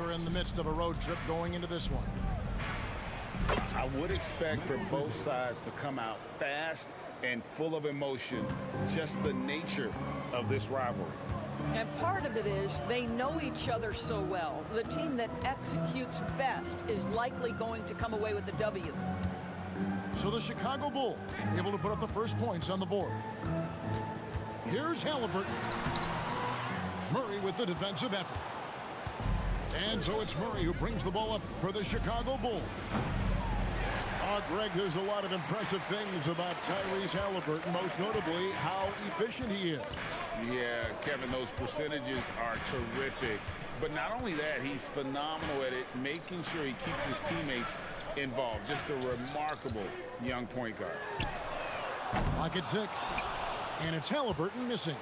Are in the midst of a road trip going into this one. I would expect for both sides to come out fast and full of emotion, just the nature of this rivalry. And part of it is they know each other so well. The team that executes best is likely going to come away with the W. So the Chicago Bulls able to put up the first points on the board. Here's Halliburton. Murray with the defensive effort. And so it's Murray who brings the ball up for the Chicago Bulls. Greg, there's a lot of impressive things about Tyrese Halliburton, most notably how efficient he is. Yeah, Kevin, those percentages are terrific. But not only that, he's phenomenal at it, making sure he keeps his teammates involved. Just a remarkable young point guard. Clock at 6. And it's Halliburton missing.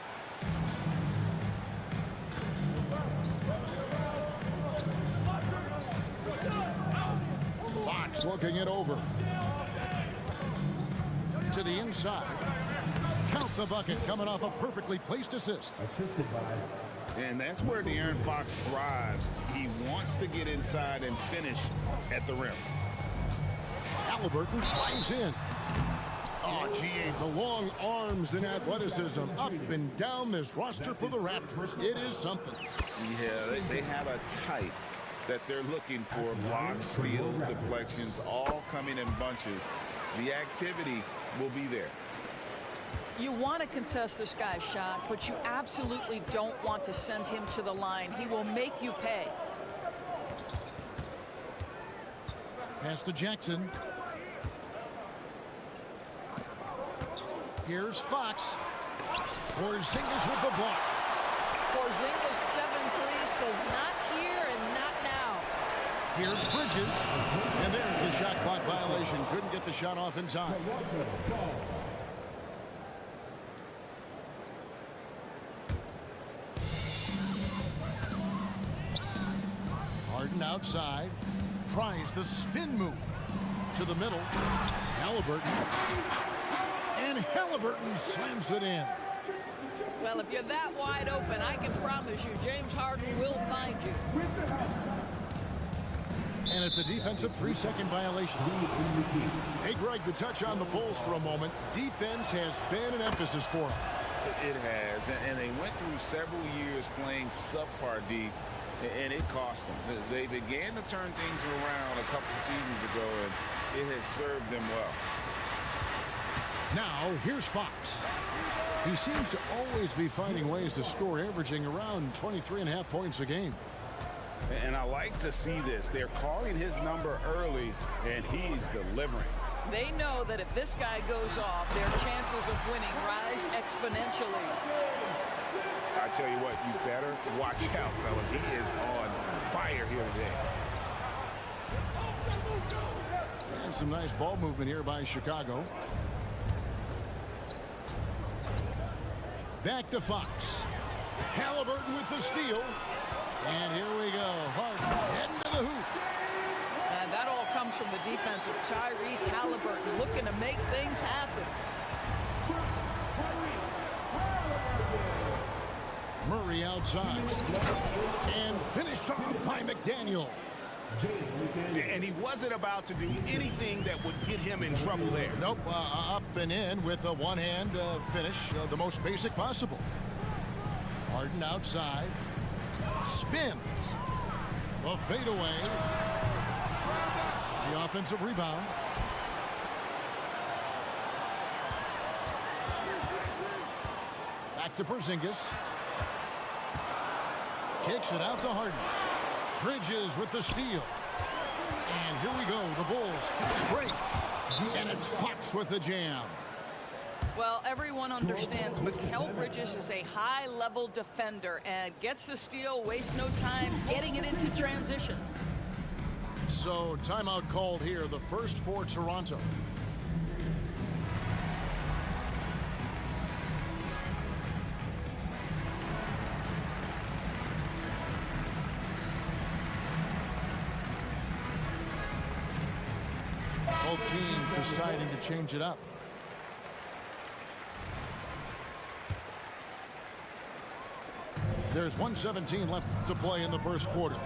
Fox looking it over. To the inside. Count the bucket coming off a perfectly placed assist. And that's where De'Aaron Fox thrives. He wants to get inside and finish at the rim. Halliburton flies in. Oh, gee, the long arms and athleticism up and down this roster for the Raptors. It is something. Yeah, they have a type that they're looking for. Blocks, steals, deflections, all coming in bunches. The activity will be there. You want to contest this guy's shot, but you absolutely don't want to send him to the line. He will make you pay. Pass to Jackson. Here's Fox. Porzingis with the block. Porzingis 7-3 says not here and not now. Here's Bridges. And there's the shot clock violation. Couldn't get the shot off in time. Harden outside. Tries the spin move. To the middle. Halliburton. And Halliburton slams it in. Well, if you're that wide open, I can promise you James Harden will find you. And it's a defensive 3-second violation. Hey, Greg, the touch on the Bulls for a moment. Defense has been an emphasis for them. It has, and they went through several years playing subpar D, and it cost them. They began to turn things around a couple seasons ago, and it has served them well. Now, here's Fox. He seems to always be finding ways to score, averaging around 23.5 points a game. And I like to see this. They're calling his number early, and he's delivering. They know that if this guy goes off, their chances of winning rise exponentially. I tell you what, you better watch out, fellas. He is on fire here today. And some nice ball movement here by Chicago. Back to Fox. Halliburton with the steal. And here we go. Harden heading to the hoop. And that all comes from the defense of Tyrese Halliburton looking to make things happen. Murray outside. And finished off by McDaniel. And he wasn't about to do anything that would get him in trouble there. Nope, up and in with a one-hand finish, the most basic possible. Harden outside. Spins. A fadeaway. The offensive rebound. Back to Porzingis. Kicks it out to Harden. Bridges with the steal. And here we go. The Bulls fast break. And it's Fox with the jam. Well, everyone understands Mikal Bridges is a high-level defender and gets the steal, wastes no time getting it into transition. So, timeout called here, the first for Toronto. Both teams deciding to change it up. There's 1:17 left to play in the first quarter.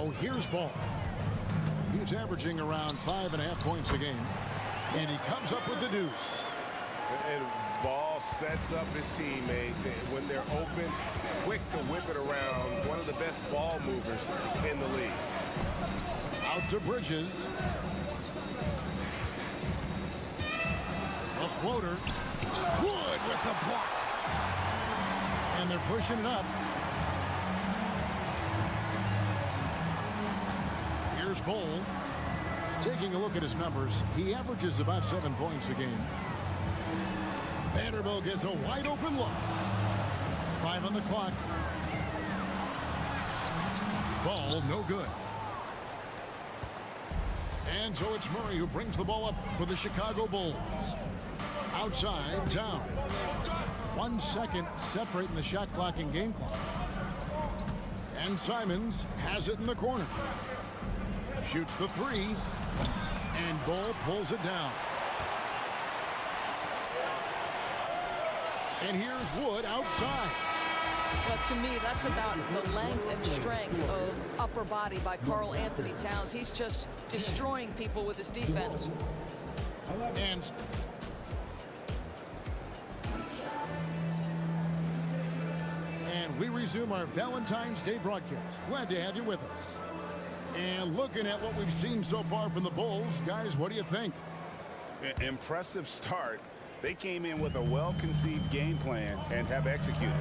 Now here's Ball. He's averaging around 5.5 points a game. And he comes up with the deuce. And Ball sets up his teammates, and when they're open, quick to whip it around. One of the best ball movers in the league. Out to Bridges. A floater. Wood with the block. And they're pushing it up. Here's Bull. Taking a look at his numbers, he averages about 7 points a game. Vanderbilt gets a wide open look. 5 on the clock. Ball no good. And so it's Murray who brings the ball up for the Chicago Bulls. Outside, Towns. 1 second separating the shot clock and game clock. And Simons has it in the corner. Shoots the 3. And Bull pulls it down. And here's Wood outside. Well, to me, that's about the length and strength of upper body by Karl Anthony Towns. He's just destroying people with his defense. And we resume our Valentine's Day broadcast. Glad to have you with us. And looking at what we've seen so far from the Bulls, guys, what do you think? Impressive start. They came in with a well-conceived game plan and have executed.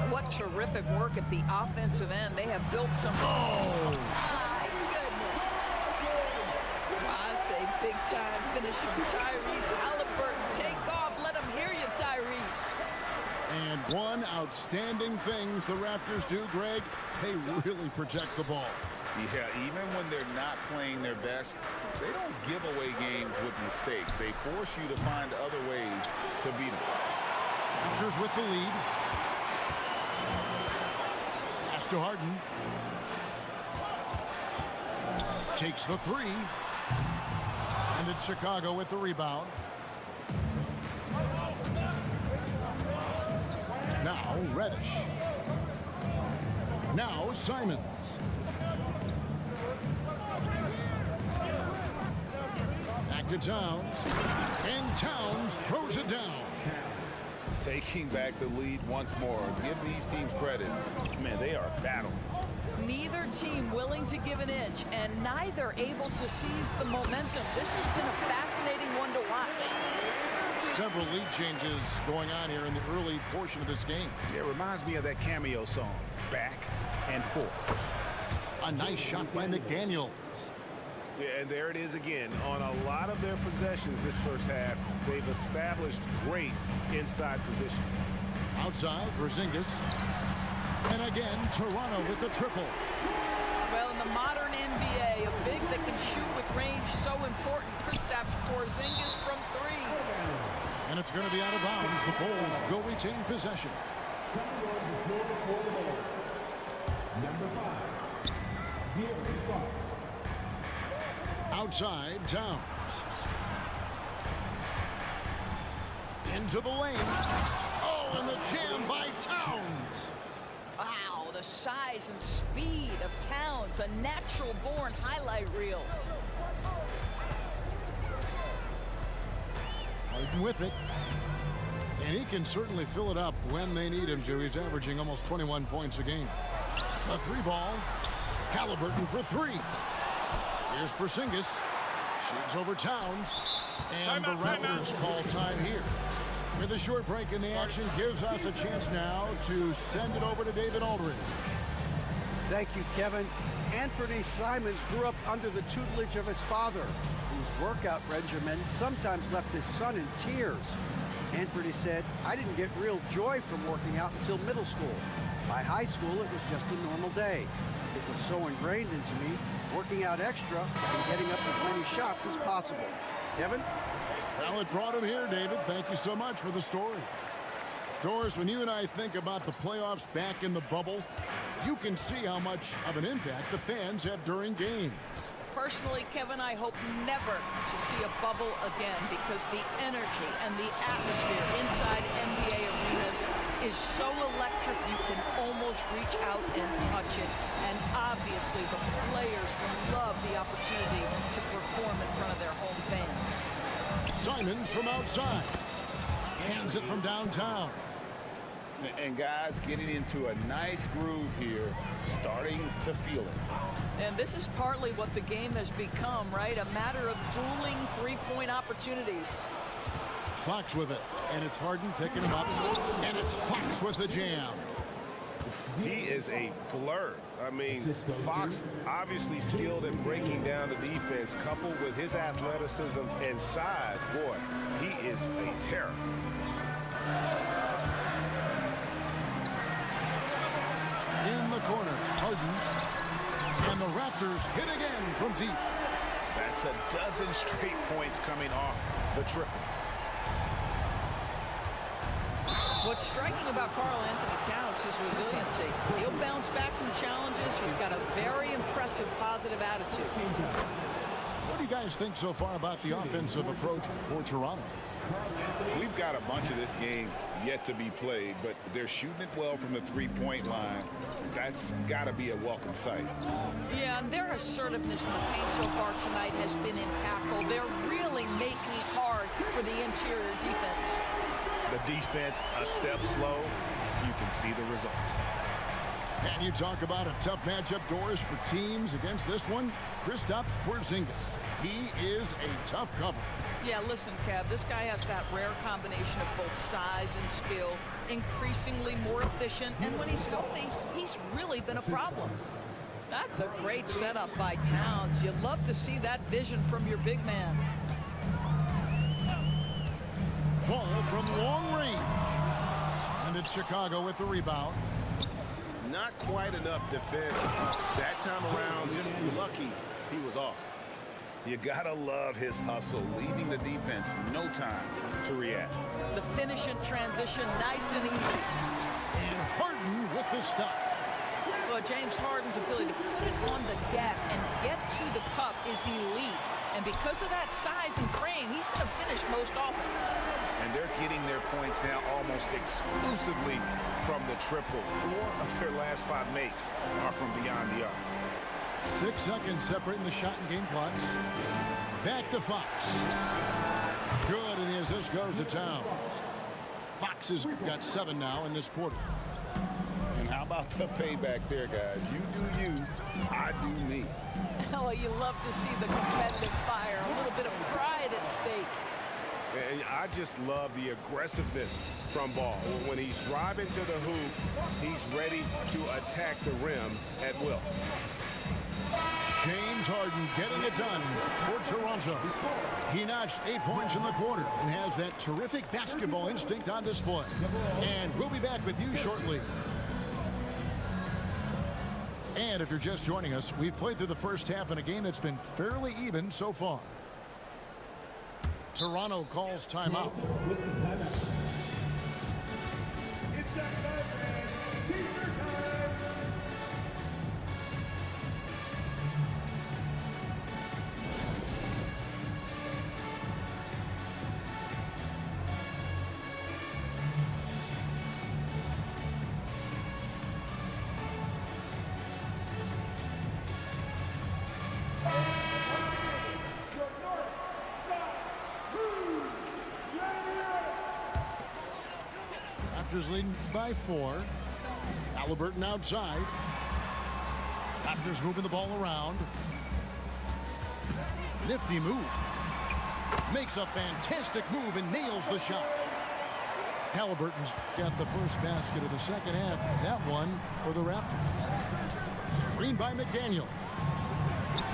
What terrific work at the offensive end. They have built some... Oh! My goodness. Wow, that's a big-time finish from Tyrese Halliburton. Take off. Let them hear you, Tyrese. And one outstanding things the Raptors do, Greg, they really protect the ball. Yeah, even when they're not playing their best, they don't give away games with mistakes. They force you to find other ways to beat them. Raptors with the lead. Pass to Harden. Takes the 3. And it's Chicago with the rebound. Now Reddish. Now Simons. Back to Towns. And Towns throws it down. Taking back the lead once more. Give these teams credit. Man, they are battling. Neither team willing to give an inch, and neither able to seize the momentum. This has been a fascinating one to watch. Several lead changes going on here in the early portion of this game. It reminds me of that cameo song, Back and Forth. A nice shot by McDaniels. Yeah, and there it is again. On a lot of their possessions this first half, they've established great inside position. Outside, Porzingis. And again, Toronto with the triple. Well, in the modern NBA, a big that can shoot with range so important. Kristaps Porzingis from 3. And it's going to be out of bounds. The Bulls will retain possession. Outside, Towns. Into the lane. Oh, and the jam by Towns. Wow, the size and speed of Towns, a natural-born highlight reel. Harden with it. And he can certainly fill it up when they need him to. He's averaging almost 21 points a game. A 3-ball. Halliburton for 3. Here's Porzingis. Shoots over Towns. And the Raptors call time here. With a short break in the action, gives us a chance now to send it over to David Aldridge. Thank you, Kevin. Anthony Simons grew up under the tutelage of his father, whose workout regimen sometimes left his son in tears. Anthony said, "I didn't get real joy from working out until middle school. By high school, it was just a normal day. It was so ingrained into me, working out extra and getting up as many shots as possible." Kevin? Well, it brought him here, David. Thank you so much for the story. Doris, when you and I think about the playoffs back in the bubble, you can see how much of an impact the fans have during games. Personally, Kevin, I hope never to see a bubble again because the energy and the atmosphere inside NBA arenas is so electric you can almost reach out and touch it. And obviously, obviously the players will love the opportunity to perform in front of their home fans. Simons from outside. Hands it from downtown. And guys getting into a nice groove here, starting to feel it. And this is partly what the game has become, right? A matter of dueling three-point opportunities. Fox with it, and it's Harden picking him up, and it's Fox with the jam. He is a blur. I mean, Fox obviously skilled at breaking down the defense, coupled with his athleticism and size. Boy, he is a terror. In the corner, Harden, and the Raptors hit again from deep. That's a dozen straight points coming off the triple. What's striking about Karl-Anthony Towns is his resiliency. He'll bounce back from challenges. He's got a very impressive positive attitude. What do you guys think so far about the offensive approach for Toronto? We've got a bunch of this game yet to be played, but they're shooting it well from the three-point line. That's got to be a welcome sight. Yeah, and their assertiveness in the paint so far tonight has been impactful. They're really making it hard for the interior defense. The defense a step slow, and you can see the results. And you talk about a tough matchup, Doris, for teams against this one. Kristaps Porzingis. He is a tough cover. Yeah, listen, Kev, this guy has that rare combination of both size and skill, increasingly more efficient, and when he's healthy, he's really been a problem. That's a great setup by Towns. You love to see that vision from your big man. Ball from long range. And it's Chicago with the rebound. Not quite enough defense. That time around, just lucky he was off. You gotta love his hustle, leaving the defense no time to react. The finish in transition, nice and easy. And Harden with the stuff. Well, James Harden's ability to put it on the deck and get to the cup is elite. And because of that size and frame, he's going to finish most often. And they're getting their points now almost exclusively from the triple. 4 of their last 5 makes are from beyond the arc. 6 seconds separating the shot and game clocks. Back to Fox. Good, and the assist goes to Towns. Fox has got 7 now in this quarter. And how about the payback there, guys? You do you, I do me. Oh, you love to see the competitive fire, a little bit of pride at stake. And I just love the aggressiveness from Ball. When he's driving to the hoop, he's ready to attack the rim at will. James Harden getting it done for Toronto. He notched 8 points in the quarter and has that terrific basketball instinct on display. And we'll be back with you shortly. And if you're just joining us, we've played through the first half in a game that's been fairly even so far. Toronto calls timeout. Raptors leading by 4. Halliburton outside. Raptors moving the ball around. Nifty move. Makes a fantastic move and nails the shot. Halliburton's got the first basket of the second half. That one for the Raptors. Screen by McDaniel.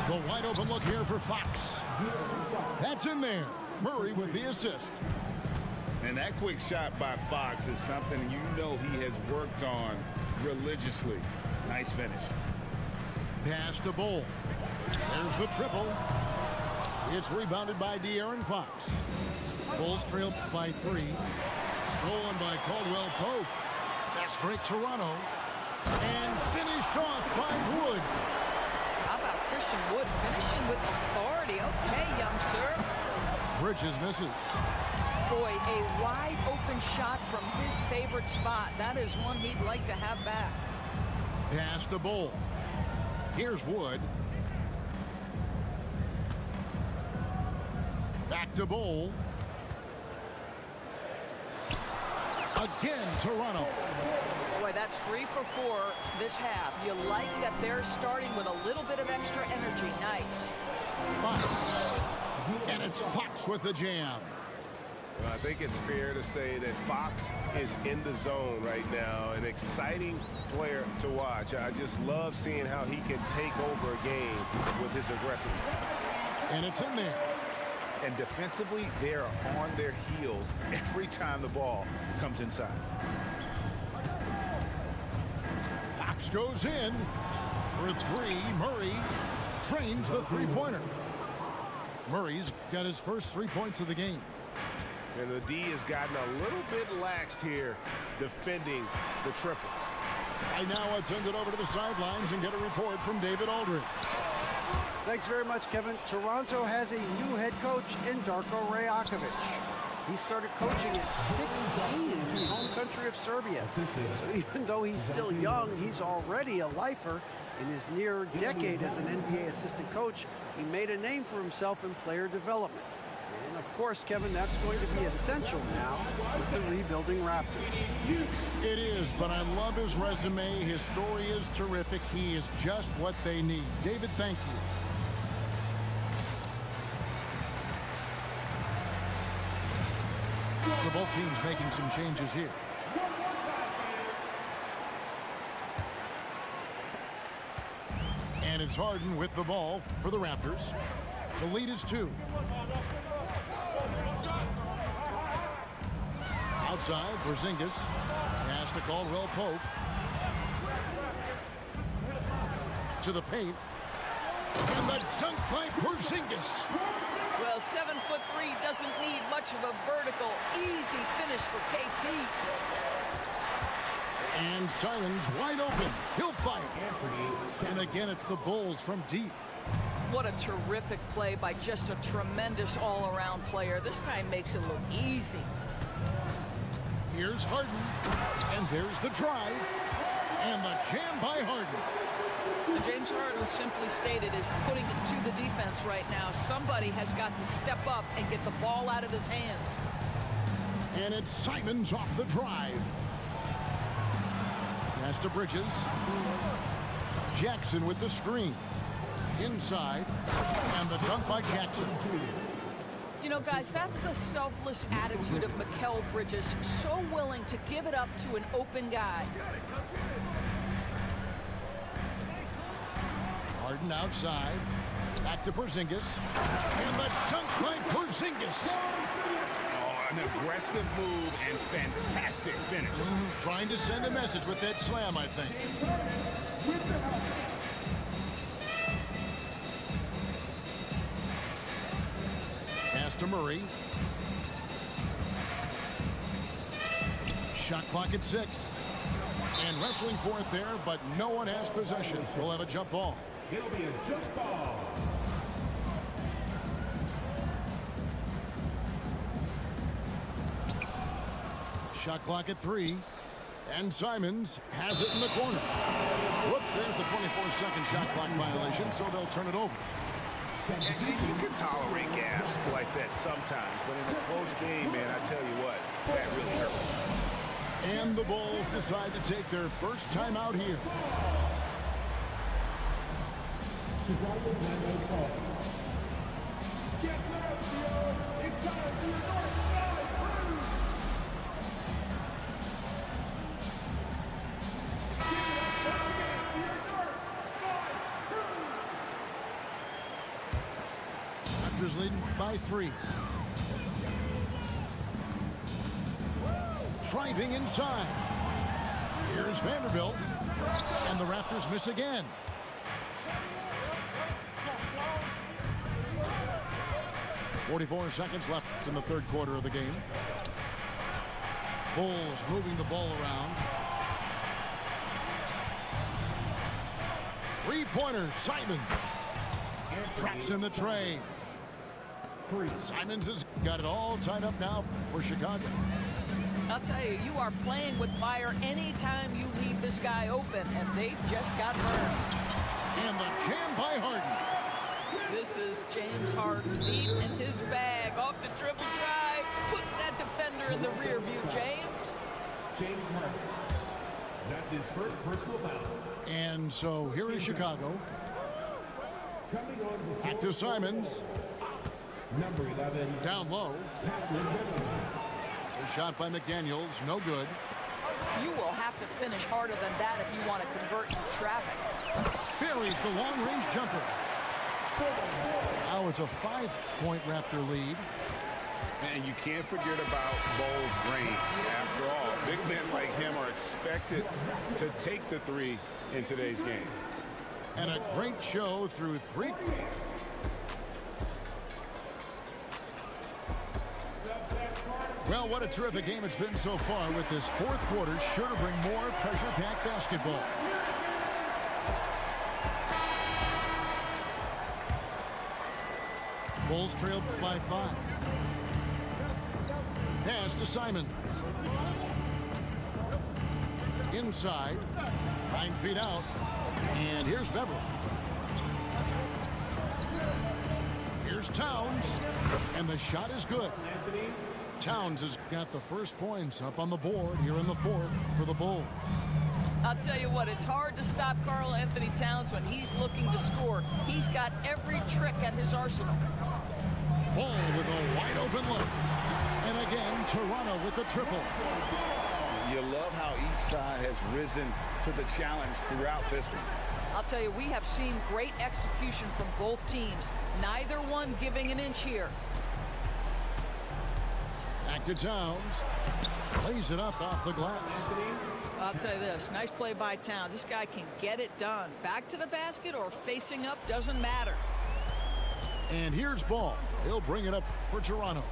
The wide open look here for Fox. That's in there. Murray with the assist. And that quick shot by Fox is something you know he has worked on religiously. Nice finish. Pass to Bull. There's the triple. It's rebounded by De'Aaron Fox. Bulls trailed by 3. Stolen by Caldwell Pope. Fast break Toronto. And finished off by Wood. How about Christian Wood finishing with authority? Okay, young sir. Bridges misses. Boy, a wide open shot from his favorite spot. That is one he'd like to have back. Pass to Bull. Here's Wood. Back to Bowl. Again, Toronto. Boy, that's 3 for 4 this half. You like that they're starting with a little bit of extra energy. Nice. Fox. And it's Fox with the jam. Well, I think it's fair to say that Fox is in the zone right now. An exciting player to watch. I just love seeing how he can take over a game with his aggressiveness. And it's in there. And defensively, they are on their heels every time the ball comes inside. Fox goes in for 3. Murray trains the three-pointer. Murray's got his first 3 points of the game. And the D has gotten a little bit laxed here defending the triple. Right now, let's send it over to the sidelines and get a report from David Aldridge. Thanks very much, Kevin. Toronto has a new head coach in Darko Rajakovic. He started coaching at 16 in his home country of Serbia. So even though he's still young, he's already a lifer. In his near decade as an NBA assistant coach, he made a name for himself in player development. And of course, Kevin, that's going to be essential now with the rebuilding Raptors. It is, but I love his resume. His story is terrific. He is just what they need. David, thank you. So both teams making some changes here. And it's Harden with the ball for the Raptors. The lead is 2. Outside, Porzingis. Pass to Caldwell Pope. To the paint. And the dunk by Porzingis. Well, 7'3" doesn't need much of a vertical. Easy finish for KP. And Simons wide open. He'll fire. And again, it's the Bulls from deep. What a terrific play by just a tremendous all-around player. This guy makes it look easy. Here's Harden. And there's the drive. And the jam by Harden. James Harden, simply stated, is putting it to the defense right now. Somebody has got to step up and get the ball out of his hands. And it's Simons off the drive. Pass to Bridges. Jackson with the screen. Inside. And the dunk by Jackson. You know, guys, that's the selfless attitude of Mikal Bridges. So willing to give it up to an open guy. Harden outside. Back to Porzingis. And the dunk by Porzingis. Oh, an aggressive move and fantastic finish. Trying to send a message with that slam, I think. Pass to Murray. Shot clock at 6. And wrestling for it there, but no one has possession. We'll have a jump ball. It'll be a jump ball. Shot clock at 3. And Simons has it in the corner. Whoops, there's the 24-second shot clock violation, so they'll turn it over. And you can tolerate gaps like that sometimes, but in a close game, man, I tell you what, that really hurts. And the Bulls decide to take their first time out here. Raptors leading by 3. Driving inside. Here's Vanderbilt. And the Raptors miss again. .44 seconds left in the third quarter of the game. Bulls moving the ball around. Three-pointers, Simons. Traps in the tray. Simons has got it all tied up now for Chicago. I'll tell you, you are playing with fire anytime you leave this guy open, and they just got burned. And the jam by Harden. This is James Harden deep in his bag. Off the dribble drive. Put that defender in the rear view, James. James Harden. That's his first personal foul. And so here is Chicago. Coming on the Back to Simons. number 11. Down low. A shot by McDaniels. No good. You will have to finish harder than that if you want to convert in traffic. Buries the long-range jumper. Now it's a 5-point Raptor lead. And you can't forget about Bo's range. After all, big men like him are expected to take the three in today's game. And a great show through 3 quarters. Well, what a terrific game it's been so far, with this fourth quarter sure to bring more pressure-packed basketball. Bulls trailed by 5. Pass to Simons. Inside. 9 feet out. And here's Beverly. Here's Towns. And the shot is good. Towns has got the first points up on the board here in the fourth for the Bulls. I'll tell you what, it's hard to stop Karl Anthony Towns when he's looking to score. He's got every trick at his arsenal. Ball with a wide open look. And again, Toronto with the triple. You love how each side has risen to the challenge throughout this one. I'll tell you, we have seen great execution from both teams. Neither one giving an inch here. Back to Towns. Plays it up off the glass. I'll tell you this, nice play by Towns. This guy can get it done. Back to the basket or facing up, doesn't matter. And here's Ball. He'll bring it up for Toronto.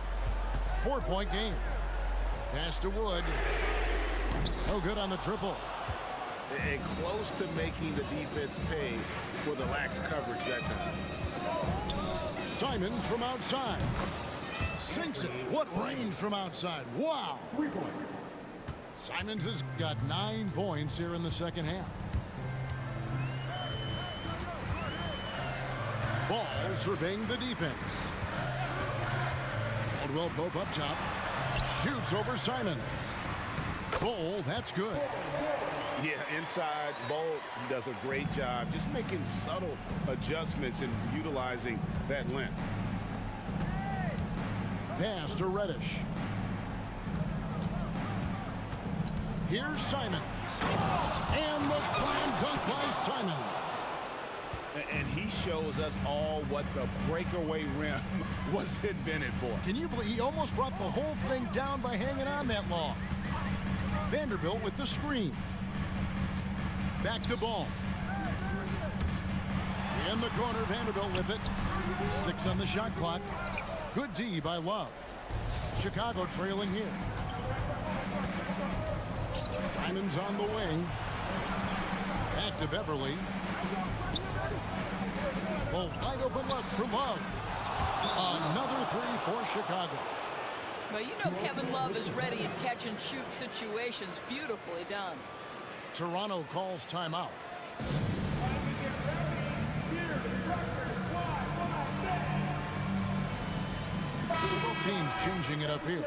4-point game. Pass to Wood. No good on the triple. And close to making the defense pay for the lax coverage that time. Simons from outside. Sinks it. What range from outside. Wow. 3 points. Simons has got 9 points here in the second half. Ball surveying the defense. Caldwell Pope up top. Shoots over Simons. Ball, that's good. Yeah, inside, Bo does a great job just making subtle adjustments and utilizing that length. Pass to Reddish. Here's Simons. And the slam dunk by Simons. And he shows us all what the breakaway rim was invented for. Can you believe he almost brought the whole thing down by hanging on that long? Vanderbilt with the screen. Back to Ball. In the corner, Vanderbilt with it. 6 on the shot clock. Good D by Love. Chicago trailing here. Simons on the wing. Back to Beverly. Oh, wide open look for Love. Another 3 for Chicago. Well, you know Kevin Love is ready in catch-and-shoot situations. Beautifully done. Toronto calls timeout. Both teams changing it up here.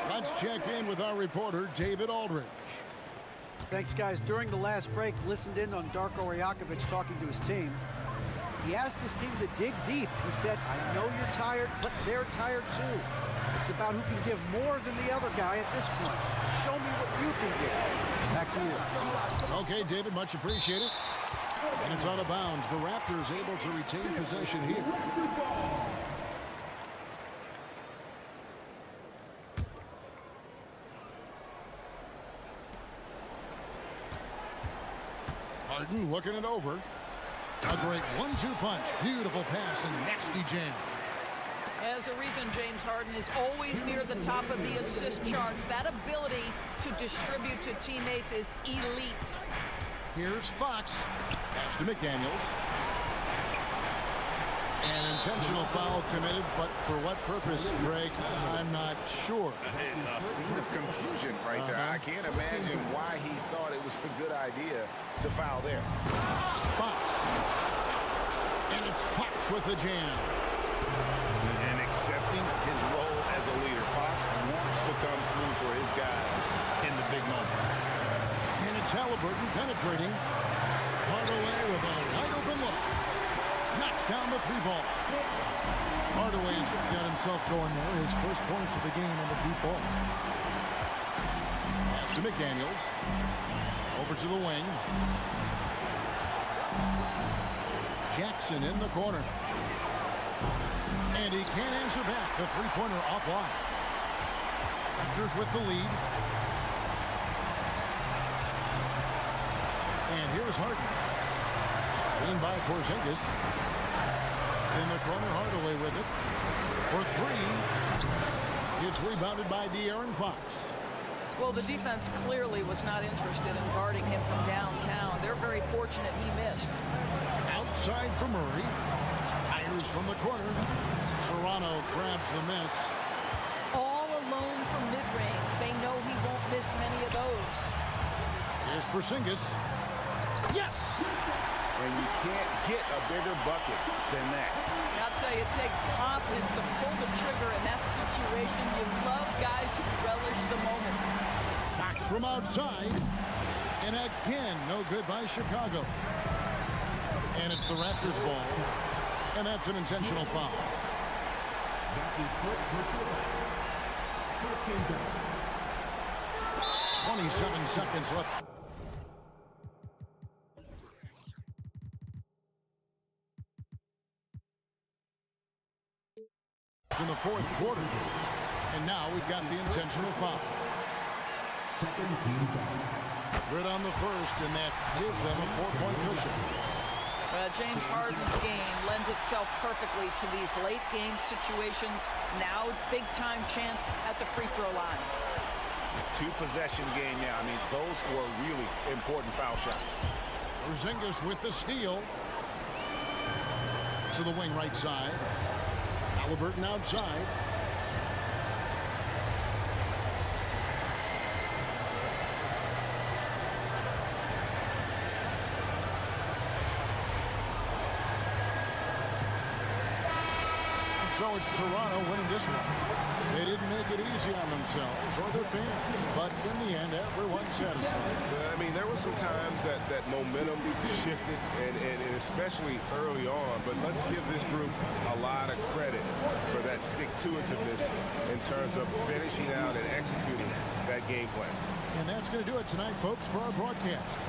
Let's check in with our reporter, David Aldridge. Thanks, guys. During the last break, listened in on Darko Rajakovic talking to his team. He asked his team to dig deep. He said, I know you're tired, but they're tired too. It's about who can give more than the other guy at this point. Show me what you can give. Back to you. Okay, David, much appreciated. And it's out of bounds. The Raptors able to retain possession here. Harden looking it over. A great 1-2 punch. Beautiful pass and nasty jam. As a reason, James Harden is always near the top of the assist charts. That ability to distribute to teammates is elite. Here's Fox. Pass to McDaniels. An intentional foul committed, but for what purpose, Greg? I'm not sure. A scene of confusion right there. I can't imagine why he thought it was a good idea to foul there. Fox. And it's Fox with the jam. And accepting his role as a leader. Fox wants to come through for his guys in the big moments. And it's Halliburton penetrating. Hardaway with a wide open look. Knocks down the three ball. Hardaway's got himself going there. His first points of the game on the deep ball. Pass to McDaniels. Over to the wing. Jackson in the corner. And he can't answer back. The three-pointer offline. Raptors with the lead. And here's Harden. Screened by Porzingis. In the corner, Hardaway with it. For three. It's rebounded by De'Aaron Fox. Well, the defense clearly was not interested in guarding him from downtown. They're very fortunate he missed. Outside for Murray. Fires from the corner. Toronto grabs the miss. All alone from mid-range. They know he won't miss many of those. Here's Porzingis. Yes! And you can't get a bigger bucket than that. I'll tell you, it takes confidence to pull the trigger in that situation. You love guys who relish the moment. Fox from outside. And again, no good by Chicago. And it's the Raptors' ball. And that's an intentional foul. That is first personal foul. First game down. 27 seconds left. In the fourth quarter. And now we've got the intentional foul. Second team foul. Good on the first, and that gives them a 4-point cushion. James Harden's game lends itself perfectly to these late game situations. Now, big-time chance at the free throw line. Two-possession game now. I mean, those were really important foul shots. Porzingis with the steal. To the wing right side. Halliburton outside. So it's Toronto winning this one. They didn't make it easy on themselves or their fans, but in the end, everyone's satisfied. I mean, there were some times that momentum shifted, and especially early on, but let's give this group a lot of credit for that stick-to-itiveness in terms of finishing out and executing that game plan. And that's going to do it tonight, folks, for our broadcast.